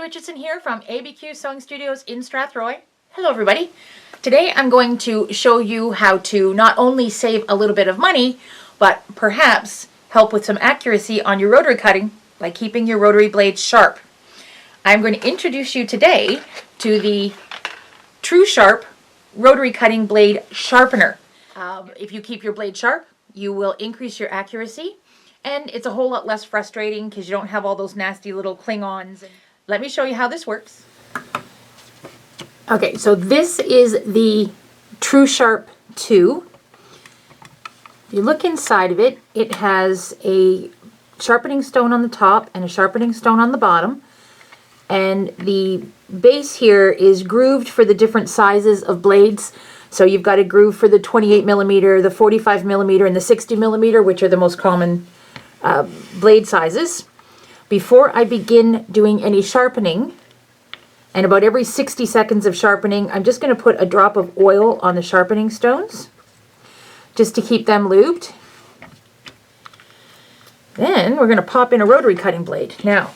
Richardson here from ABQ Sewing Studios in Strathroy. Hello everybody. Today I'm going to show you how to not only save a little bit of money, but perhaps help with some accuracy on your rotary cutting by keeping your rotary blades sharp. I'm going to introduce you today to the TruSharp rotary cutting blade sharpener. If you keep your blade sharp, you will increase your accuracy, and it's a whole lot less frustrating because you don't have all those nasty little cling-ons. Let me show you how this works. Okay, so this is the TruSharp2. If you look inside of it, it has a sharpening stone on the top and a sharpening stone on the bottom. And the base here is grooved for the different sizes of blades. So you've got a groove for the 28 millimeter, the 45 millimeter, and the 60 millimeter, which are the most common blade sizes. Before I begin doing any sharpening, and about every 60 seconds of sharpening, I'm just going to put a drop of oil on the sharpening stones, just to keep them lubed. Then we're going to pop in a rotary cutting blade. Now,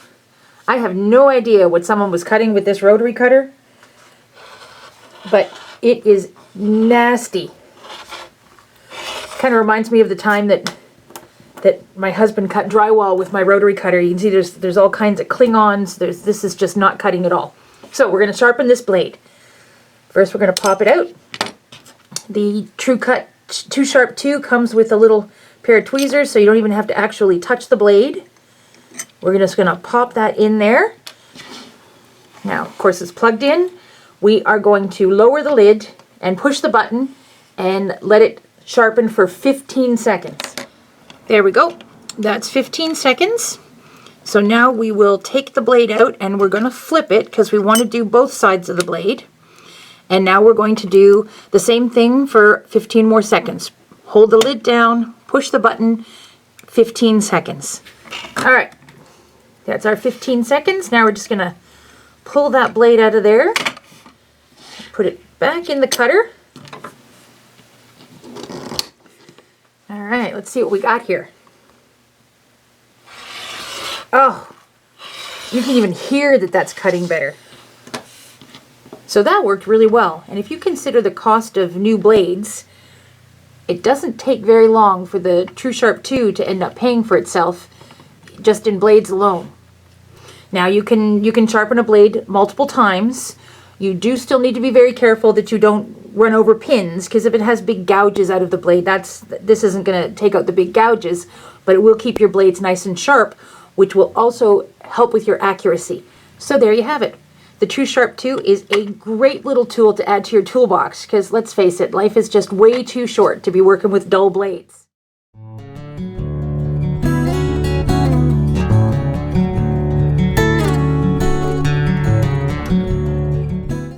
I have no idea what someone was cutting with this rotary cutter, but it is nasty. Kind of reminds me of the time that my husband cut drywall with my rotary cutter. You can see there's all kinds of cling-ons. This is just not cutting at all. So we're going to sharpen this blade. First we're going to pop it out. The TruSharp2 comes with a little pair of tweezers, so you don't even have to actually touch the blade. We're just going to pop that in there. Now, of course, it's plugged in. We are going to lower the lid and push the button and let it sharpen for 15 seconds. There we go. That's 15 seconds. So now we will take the blade out and we're going to flip it because we want to do both sides of the blade. And now we're going to do the same thing for 15 more seconds. Hold the lid down, push the button, 15 seconds. All right. That's our 15 seconds. Now we're just going to pull that blade out of there, put it back in the cutter. All right, let's see what we got here. Oh, you can even hear that that's cutting better. So that worked really well. And if you consider the cost of new blades, it doesn't take very long for the TruSharp2 to end up paying for itself just in blades alone. Now you can sharpen a blade multiple times. You do still need to be very careful that you don't run over pins, because if it has big gouges out of the blade, this isn't going to take out the big gouges, but it will keep your blades nice and sharp, which will also help with your accuracy. So there you have it. The TruSharp2 is a great little tool to add to your toolbox, because let's face it, life is just way too short to be working with dull blades.